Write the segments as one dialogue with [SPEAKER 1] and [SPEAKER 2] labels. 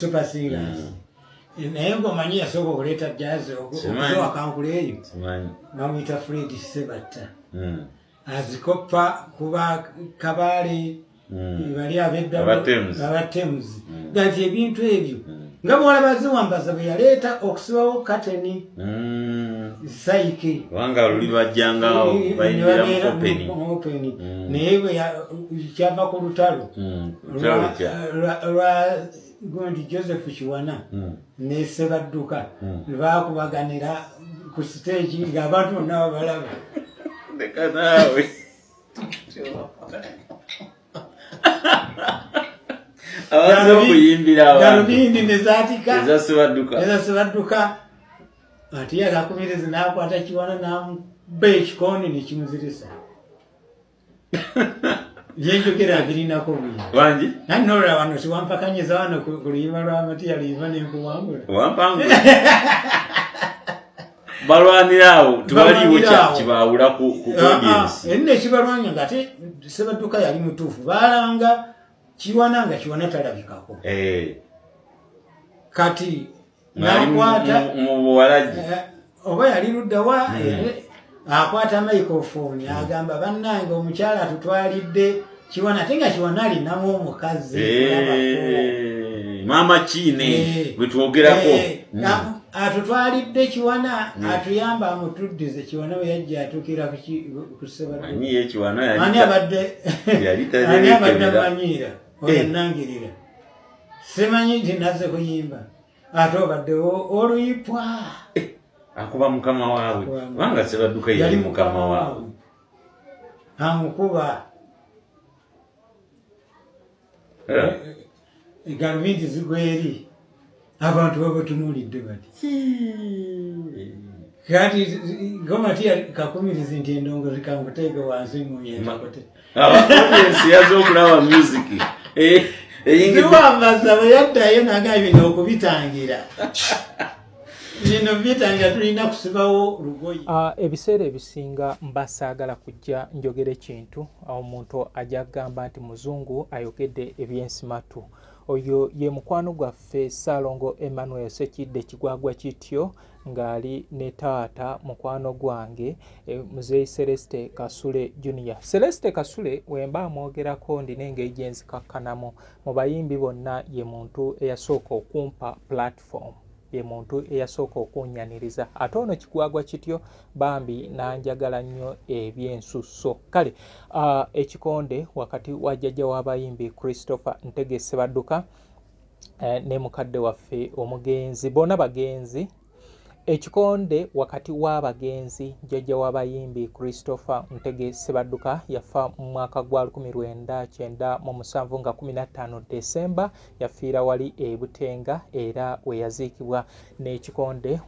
[SPEAKER 1] Super singers. Nayengo manyia soko kuleta jazz okutoa kankuleyo. Simanyi. Namwita Fred Sebata. Azikopa kuba kabali bali abedda abatemuzi. Gati ebintu ebyo. Ngabo walabaziwambaza bwe yaleta okusibawo kateni. Saike. Wanga luli bajjanga bayingira mu open. Newe kyava ku lutalo. Gondi Joseph Chiwana ne Sebadduka bakubaganira ku stage ng'abantu nabo balaba ndeka nawe abantu kuyimbira abantu nezatika eza Sebadduka ati akakumiriza nakwata Chiwana namu bekikoni nikimuzirisa Yenjo kera birina ko buyi. Wanji? Nanora wano si wampakanyeza wano kulima lwa mati aliva ne kuwangula. Wampangu. Balwanirawo tubaliwo kibawula ku audience. Enne kibalwanya ngate Sebadduka yali mutufu. Balanga Chiwana talabikako. Kati nakwata mu walaji. Oba yali luddawa akwata microphone agamba bannange omukyala tutwalidde Chiwana tenga Chiwana ali namwo omukazi mama Chine bwetwogerako atutwalidde Chiwana atuyamba amutuddize Chiwana we yajja atukira ku Sebadduka ani ye Chiwana yali ani abadde manyira oyanangirira semanyi dinaze kuyimba atobadde oluyipwa akuba mukama wawe wanga Sebadduka yali mukama wawe amukuba Galvindi zigweri abantu babatunulidde bati kati goma tia kakumiriza nti endongo zikangutega wansi muyenda kote audience yazo kulaba music eyingi wambaza bayaddayo nagabi nokubitangira Nino vitanga tulina kusibawo rugoyi.
[SPEAKER 2] Ebiseera ebisinga mbasaagala kujja njogere kintu omuntu ajja gamba nti muzungu ayogedde ebyensimatu. Oyo ye mukwano gwaffe Ssalongo Emmanuel Sekidde Kigwagwa kityo ngali ne taata mukwano gwange Muzeeyi Celeste Kasule Junior. Celeste Kasule wemba amwogerako ndina engeri gye nzikakkanamu mu bayimbi bonna ye muntu eyasooka okumpa platform. Ye muntu eyasooka okunyaniriza ate ono Kigwagwa kityo bambi nanjagala nnyo ebyensusso kale ekikonde wakati wa jjajja w'abayimbi Christopher Ntege Sebadduka ne mukadde waffe omugenzi bona bagenzi ekikonde wakati w'abagenzi jjajja w'abayimbi Christopher Ntege Sebadduka yafa mu mwaka gwa 1997 nga 15 Desemba yafiira wali Butenga era we yaziikibwa n'ekikonde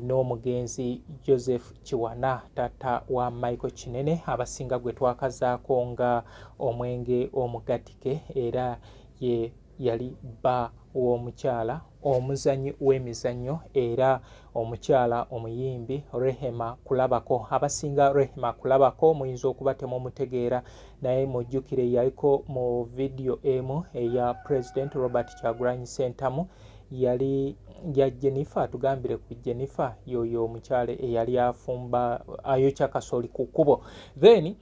[SPEAKER 2] n'omugenzi Joseph Chiwana tata wa Michael Kinene abasinga gwe twakazaako nga omwenge omugatike era ye yali bba w'omukyala omuzanyi w'emizannyo era omukyala omuyimbi Rehema Kulabako abasinga Rehema Kulabako muyinza okuba temumutegeera naye mujjukire yaliko mu video emu eya President Robert Kyagulanyi Ssentamu yali ya Jennifer tugambire ku Jennifer yoyo omukyala eyali afumba ayokya kasooli ku kkubo then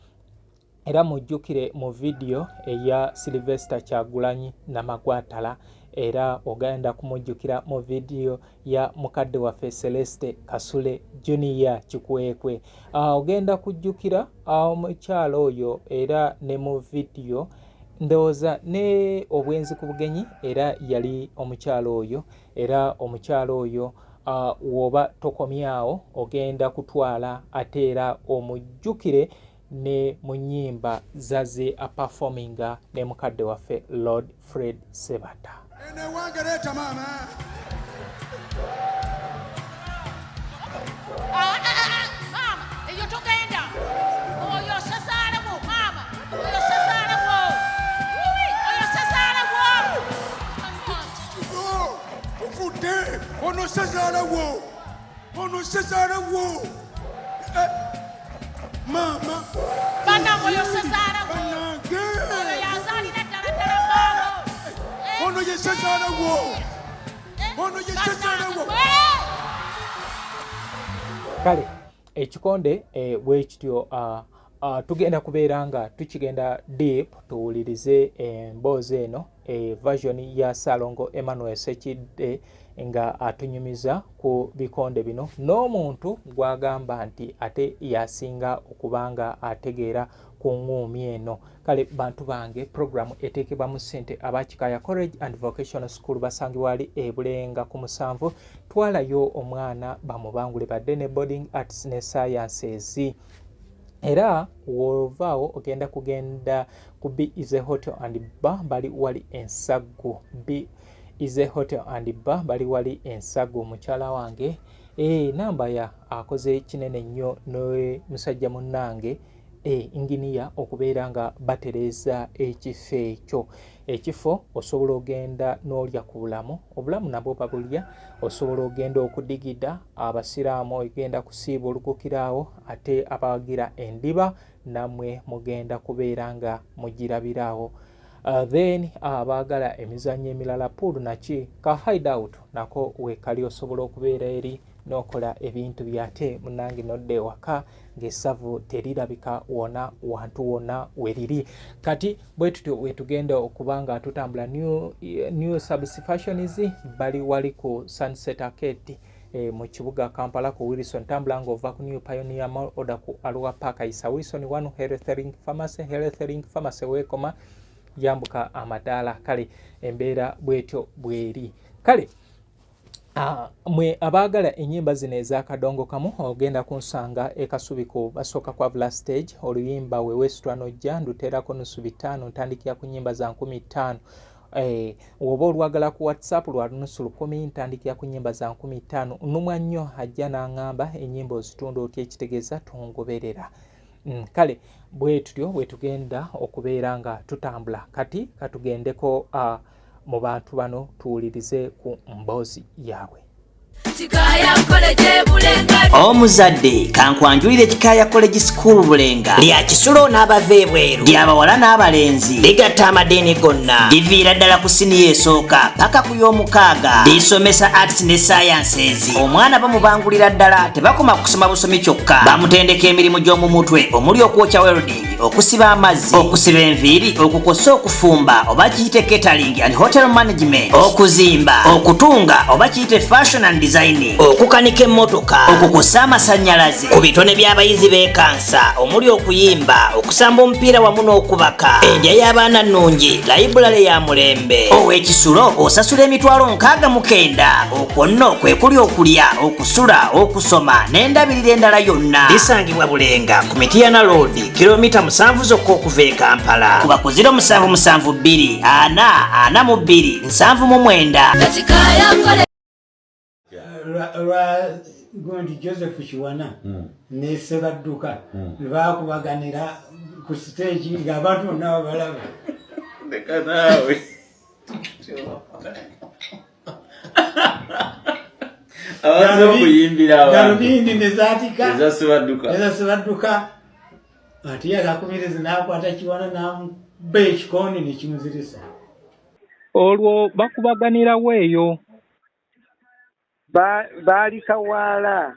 [SPEAKER 2] era mujjukire mu video eya Sylvester Kyagulanyi Namagwatala era ogenda kumujjukira mu video ya mukadde waffe Celeste Kasule Junior Kikwekwe ogenda kujjukira omukyalo oyo era ne mu video ndowooza ne obwenzi ku bugenyi era yali omukyalo oyo era omukyalo oyo woba tokomyawo ogenda kutwala ate era omujjukire ne mu nnyimba zaze performinga ne mukadde waffe Lord Fred Sebata.
[SPEAKER 3] Ene wangereta mama. Mama, eyo togenda. Oyo sasala mo mama. Oyo sasala mo. Oyo sasala mo. Ofude, ono sasala wo. Ono sasala wo. Mama. Bana oyo sasala wo. Oyo yazali na dala dala mama. ono yesezala wo ono yesezala wo
[SPEAKER 2] kale ekikonde bwekityo tugenda kubeera nga tukigenda deep tuwulirize emboozi eno version ya Salongo Emmanuel Sekidde nga atunyumiza ku bikonde bino n'omuntu gwagamba nti ate yasinga okubanga ategeera ku ngumi eno. Kale bantu bange programu eteekebwa mu ssente abakikaya College and Vocational School basangibwa wali Bulenga ku 7 twalayo omwana bamubangule badde ne boarding arts ne sciences. Era wovaawo ogenda kugenda ku B is a Hotel and Bar bali wali Ensagu. B is a Hotel and Bar bali wali Ensagu mukyala wange namba ya akoze kinene nnyo ne musajja munnange inginiya okubeera nga batereza ekifo ekyo. Ekifo osobola ogenda n'olya ku bulamu obulamu nabwo babulya osobola ogenda okudigida abasiraamu ogenda kusiiba olugukiraawo ate abawagira endiba namwe mugenda kubeera nga mugirabiraawo. Then abaagala emizannyo emirala pool naki ka hideout nako wekali osobola okubeera eri n'okola ebintu byate munange nodde waka ng'essavu terirabika wona wantu wona weriri. Kati bwe tutyo wetugenda okubanga tutambula new Subs Fashions bali wali ku Sunset Arcade mu kibuga Kampala ku Wilson tambula ng'ova ku New Pioneer Mall oda ku Arua Park ayisa Wilson 1 Health Link Pharmacy wekoma yambuka amadaala. Kale embeera bwetyo bweri. Kale mwe abaagala ennyimba zino ez'akadongo kamu ogenda kunsanga ekasubi ku basooka kwa Vla Stage oluyimba wewesitwa nojja nduteerako nusu 5 ntandikira ku nnyimba za 15. Woba olwagala ku WhatsApp lwa nusu 10 ntandikira ku nnyimba za 15. Nnumwa nnyo ajja n'aŋŋamba ennyimba ozitunda otya ekitegeeza tungoberera. Kale bwe tutyo bwe tugenda okubeera nga tutambula. Kati katugendeko mu bantu bano tuwulirize ku mboozi yaabwe.
[SPEAKER 4] Omuzadde kankwanjulire Kikaya College School Bulenga lya kisulo n'abava ebweru ly'abawala n'abalenzi ligatta amadeeni gonna liviira ddala ku siniya esooka paka ku y'omukaaga lisomesa arts ne sciences. Omwana bamubangulira ddala tebakoma kusoma busomi kyokka bamutendeka emirimu gy'omu mutwe omuli okwokya welding okusiba amazzi okusiba enviiri okukosa okufumba oba kiyite catering and hotel management okuzimba okutunga oba kiyite fashion and designing okukanika emmotoka okukosa amasannyalaze ku bitone by'abayizi b'ekansa omuli okuyimba okusamba omupiira wamu n'okubaka endya y'abaana nnungi library ya mulembe ow'ekisulo osasula emitwalo 69 okwo nno kwe kuli okulya okusula okusoma n'endabirira endala yonna lisangibwa Bulenga ku Mityana Road kilomita 7 zokka okuva e Kampala kuba ku 0772 442 799.
[SPEAKER 1] Gondi Joseph Chiwana ne Sebadduka bakubaganira ku stage ng'abantu nabo balaba ndeka nawe abantu kuyimbira abantu nezatika Sebadduka ati akakumiriza nakwata Chiwana nambe ekikoni nekimuzirisa
[SPEAKER 2] olwo bakubaganira weeyo
[SPEAKER 5] baali kawaala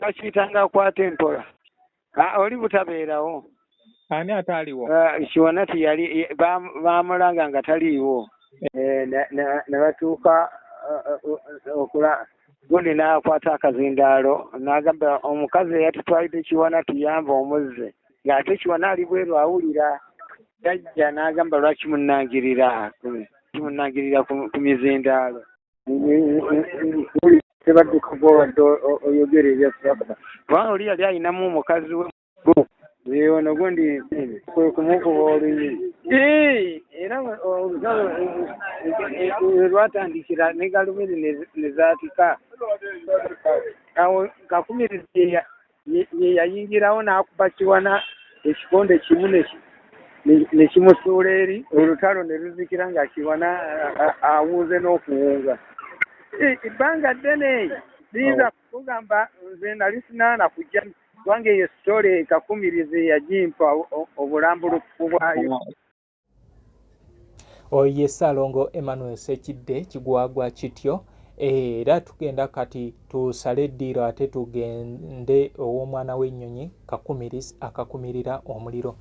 [SPEAKER 5] bakiyitanga akwata empola oli butabeerawo
[SPEAKER 2] ani ataaliwo
[SPEAKER 5] Chiwana tiyali baamulanga nga taliiwo ne batuuka okula gundi n'akwata akazindaalo n'agamba omukazi eyatutwalidde Chiwana tuyamba omuzze ng'ate Chiwana ali bweru awulira yajja n'agamba lwaki munnangirira ku mizindaalo Sebadduka bw'obadde oyogera ebyasiraka kubanga oli yali ayinamu omukazi we ono gundi kwe kumukuba oluyi era olusawo lwatandikira ne galubindi nezaatika awo kakumirizi ye yayingirawo n'akuba Chiwana ekikonde kimu nekimusuula eri olutalo ne luzikira nga Chiwana awuuze n'okuwunga ebbanga ddene liyinza kugamba nze nali sinaana kujja kubanga eyo sitole kakumirizi yagimpa obulambulukufu bwayo.
[SPEAKER 2] oye Ssalongo Emmanuel Ssekidde kigwagwa kityo. Era tugenda kati tusale eddiiro ate tugende ow'omwana w'ennyonyi Kakumirizi akakumirira omuliro.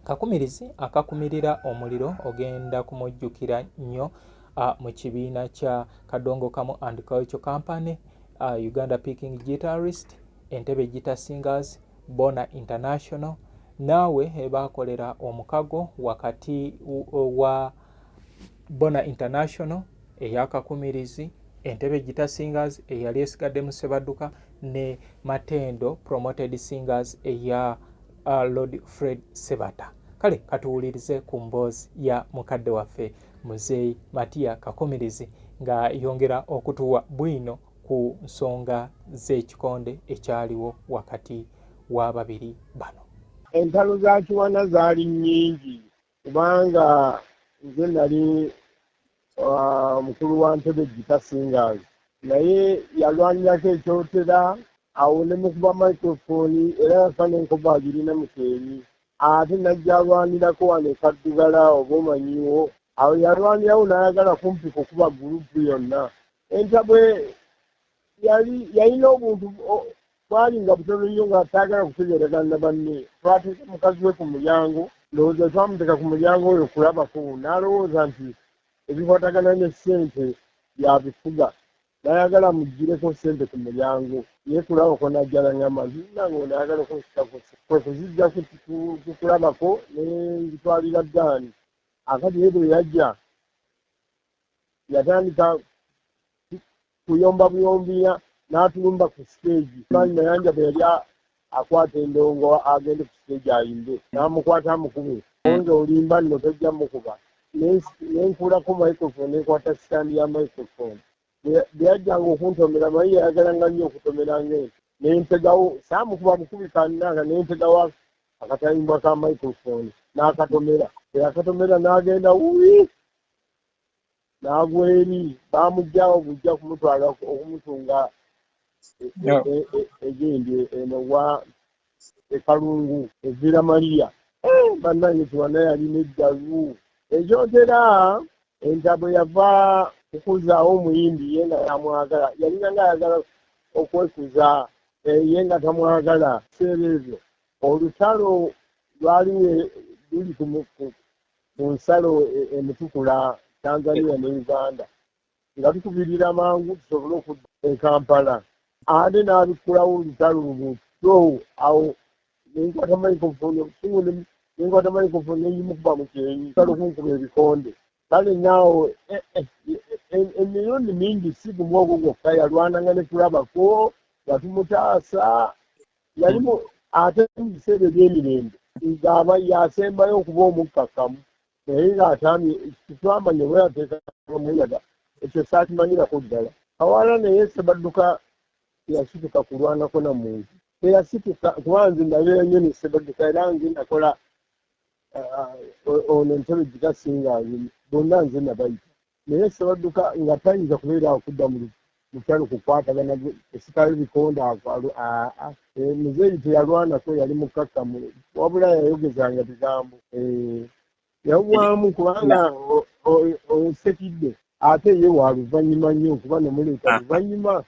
[SPEAKER 2] Kakumirizi akakumirira omuliro ogenda kumujjukira nnyo mu kibiina kya Kadongo Kamu and Culture Company, Uganda Picking Guitarist, Entebbe Guitar Singers, Bona International. Naawe baakolera omukago wakati wa Bona International eya Kakumirizi, Entebbe Guitar Singers eyali esigadde mu Ssebadduka ne Matendo Promoted Singers eya Lord Fred Sebata. Kale katuwulirize ku mboozi ya mukadde waffe Muzeeyi Matiya Kakumirizi nga yongera okutuwa bwino ku nsonga z'ekikonde ekyaliwo wakati w'ababiri bano.
[SPEAKER 6] Entalo za Kiwana zaali nnyingi kubanga nze nali mukulu wa Entebbe Guitar Singers, naye yalwanirako ekyotera awo ne mukuba microphone era yafa n'enkoba agirina mukeeri. Ate najja alwanirako wano e Kaddugala oba omanyiwo, awo yalwanirawo n'ayagala kumpi kukuba gurupu yonna. Entabwe yalina obuntu bwali nga butono nnyo nga taagala kutegeeragana na banne. Twateeka mukazi we ku mulyango, ndowooza twamuteeka ku mulyango oyo kulabako, n'alowooza nti ebikwatagana ne ssente yabifuga, n'ayagala mugireko ssente ku mulyango, ye kulabako n'ajjalangamba nange n'ayagala okunsitako kwe kuzijja kukulabako ne nzitwalira ddaani. Akati ye bwe yajja yatandika kuyomba buyombiya n'atulumba ku siteegi. Maanyi Mayanja bwe yali akwata endongo agende ku siteegi ayimbe, n'amukwata amukube, onge olimba nno tojja mukuba. Nenkuulako microphone nekwata sitandi ya microphone. Bwe yajjanga okuntomera, mayi yayagalanga nnyo okutomeranga ente, nentegawo saamukuba bukubi kannanga, nentegawo akatayimbwa ka microphone n'akatomera. Akatomera n'agenda wuwi n'agwa eri, baamugjawo bujja kumutwala okumutunga egendi eno wa Ekalungu Evira Maria. Bannange Kiwana yalina eddalu ekyotera. Entabwe yava kukuzaawo omuyimbi ye nga yamwagala, yalina ng'ayagala okwekuza ye nga tamwagala. Ebiseera ebyo olutalo lwali luli ku nsalo emutukula Tanzania ne Uganda, nga tukubirira mangu tusobole okudda e Kampala. Ate n'abikulawo olutalo lubuto awo nenkwata microphone obusungu, nenkwata microphone nenyimukuba mukyenyi talo kunkuba ebikonde. Kale naawo emiliyoni mingi si gumu ogwo gwokka, yalwananga ne tulabako nga tumutaasa. Yalimu ate mu biseera eby'emirembe ng'aba yasembayo okuba omukkakkamu, naye ng'atamye kitwamanya bwe yateekamuyaga ekyo saakimanyirako ddala. Kawala naye Ssebadduka yasituka kulwanako na muntu, teyasituka kuba nze ndabeera nnyo ne Ssebadduka era nze nakola ono Entebbe Guitar Singers bonna nze nabayita, naye Ssebadduka nga tayinza kubeera okudda mu lutalo kukwatagana esikala bikonde akwalo. Muzeeyi teyalwanako, yali mukkakkamu, wabula yayogezanga bigambo. Yawaamu kubanga Ssekidde ate ye wa luvannyuma nnyo kuba nemuleeta luvannyuma.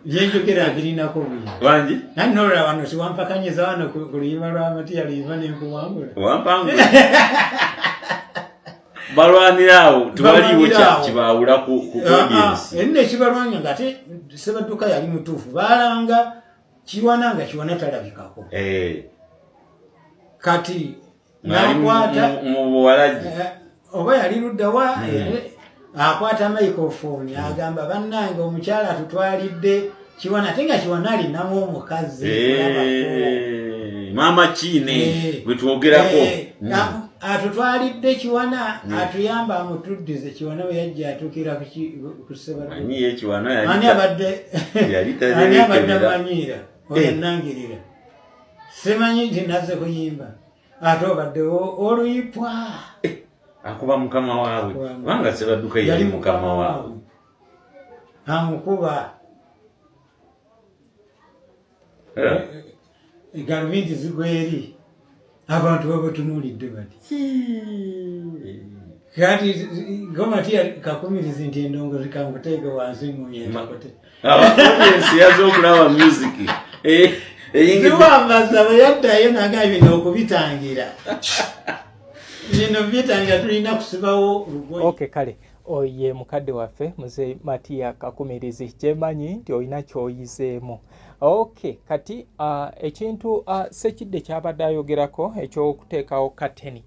[SPEAKER 1] Yenjogera abirinako buli.
[SPEAKER 2] Wanji?
[SPEAKER 1] Nanora wano siwampakanyiza wano ku luyima lw'amatiya luyima n'enkuwangula.
[SPEAKER 2] Wampangula. Balwanirawo tubaliwo kibawula ku audience.
[SPEAKER 1] Enne kibalwanya ngate Ssebaddukka yali mutuufu. Baalanga Kiwana nga Kiwana talabikako. Kati nakwata
[SPEAKER 2] mu buwalaji.
[SPEAKER 1] Oba yali ludda wa akwata microphone agamba bannange omukyala atutwalidde Kiwana ate nga Kiwana alinamu omukazi.
[SPEAKER 2] Mama Kine bwe twogerako.
[SPEAKER 1] Atutwalidde Kiwana atuyamba amutuddize Kiwana we yajja atukira ku Ssebaddukka.
[SPEAKER 2] Ani ye Kiwana yali.
[SPEAKER 1] Ani abadde amanyira olunangirira. Simanyi nti nazze kuyimba. Ate obadde oluyipwa.
[SPEAKER 2] Akuba mukama waabwe. Kubanga Ssebaddukka yali mukama waabwe.
[SPEAKER 1] Amukuba. Galubindi zigweri. Abantu babatunulidde bati. Kati ngoma tia kakumiriza nti endongo zikanguteeka wansi mu yendakote.
[SPEAKER 2] Audience yazo okulaba music.
[SPEAKER 1] Ziwambaza bayaddayo nagabino okubitangira. Bino bitangira tulina kusibawo lugoye.
[SPEAKER 2] Okay kale. Oye mukadde waffe Mzee Matia Kakumirizi kyemanyi nti olina kyoyizeemu. Okay kati ekintu Ssekidde kyabadde ayogerako ekyokuteekawo kateni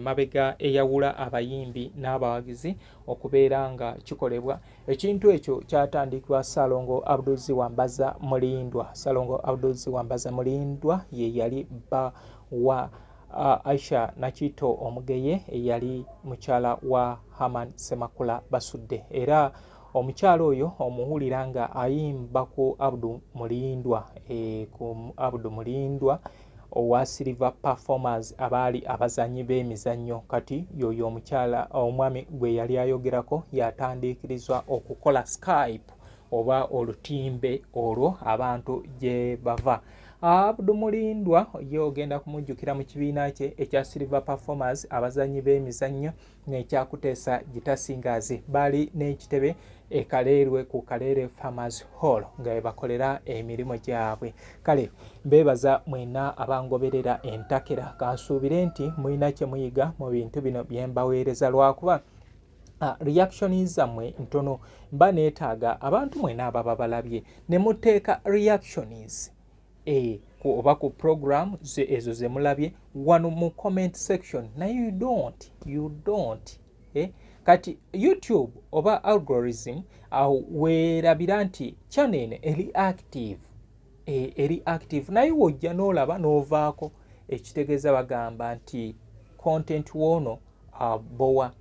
[SPEAKER 2] mabega eyawula abayimbi n'abawagizi okubeera nga kikolebwa. Ekintu ekyo kyatandikibwa Salongo Abdul Wambaza Mulindwa. Salongo Abdul Wambaza Mulindwa ye yali bba wa Aisha Nakito Omugeye yali mukyala wa Haman Semakula Basudde. Era omukyalo oyo omuhulira nga ayimba ku Abdul Mulindwa ku Abdul Mulindwa owa Silver Performers abaali abazanyi b'emizannyo. Kati yoyo omukyala omwami gwe yali ayogerako yatandiikirizwa okukola Skype oba olutimbe olwo abantu gye bava. Abdul Mulindwa yogenda kumujjukira mu kibiina kye ekya Silver Performers abazanyi b'emizannyo n'ekyakuteesa Gita Singers bali n'ekitebe ekaleerwe ku Kaleere Farmers Hall nga bakolera emirimu gyabwe. Kale mbebaza mwena abangoberera entakera kansuubire nti mulina kye muyiga mu bintu bino bye mbaweereza lwakuba reaction zammwe ntono mba neetaaga abantu mwena ababa balabye ne muteeka reactions oba ku program ezo ze mulabye wano mu comment section naye you don't kati YouTube oba algorithm weerabira nti channel eri active naye wojja n'olaba n'ovaako ekitegeeza bagamba nti content wono bowa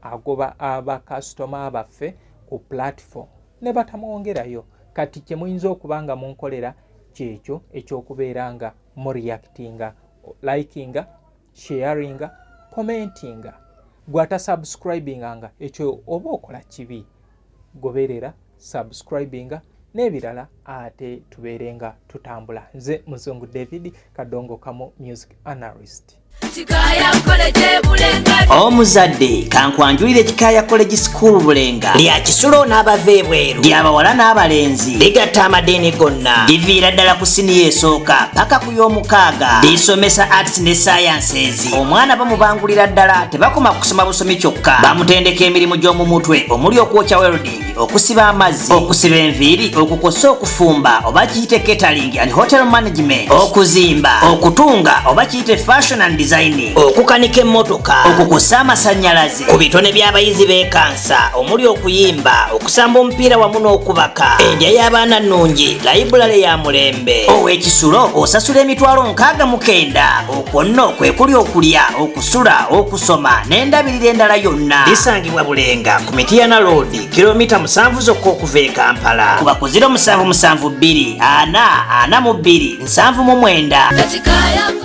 [SPEAKER 2] agoba abakasitoma abaffe ku platform ne batamwongerayo. Kati kye muyinza okubanga munkolera kyekyo ekyokubeera nga mu reactinga, likinga, sharinga, commentinga. Gwata subscribinga nga ekyo oba okola kibi goberera subscribinga n'ebirala ate tubeerenga tutambula. Nze Muzungu David Kadongo Kamo Music Analyst.
[SPEAKER 4] Omuzadde kankwanjulire Kikaya College School Bulenga lya Kisulo n'abava ebweru ly'abawala n'abalenzi ligatta amadeeni gonna liviira ddala ku siniya esooka paka ku y'omukaaga lisomesa arts ne sciences. Omwana bamubangulira ddala tebakoma kusoma busomi kyokka bamutendeka emirimu gy'omu mutwe omuli okwokya welding, okusiba amazzi, okusiba enviiri, okukosa okufumba oba kiyite catering and hotel management, okuzimba, okutunga oba kiyite fashion and designing, okukanika emmotoka, okukosa amasannyalaze, ku bitone by'abayizi b'ekansa omuli okuyimba, okusamba omupiira wamu n'okubaka, endya y'abaana nnungi, library ya mulembe. Ow'Ekisulo osasula emitwalo 69. Okwo nno kwe kuli okulya, okusula, okusoma n'endabirira endala yonna. Lisangibwa Bulenga ku Mityana Road kilomita 7 zokka okuva e Kampala. Kuba ku 077 2 4 42 79.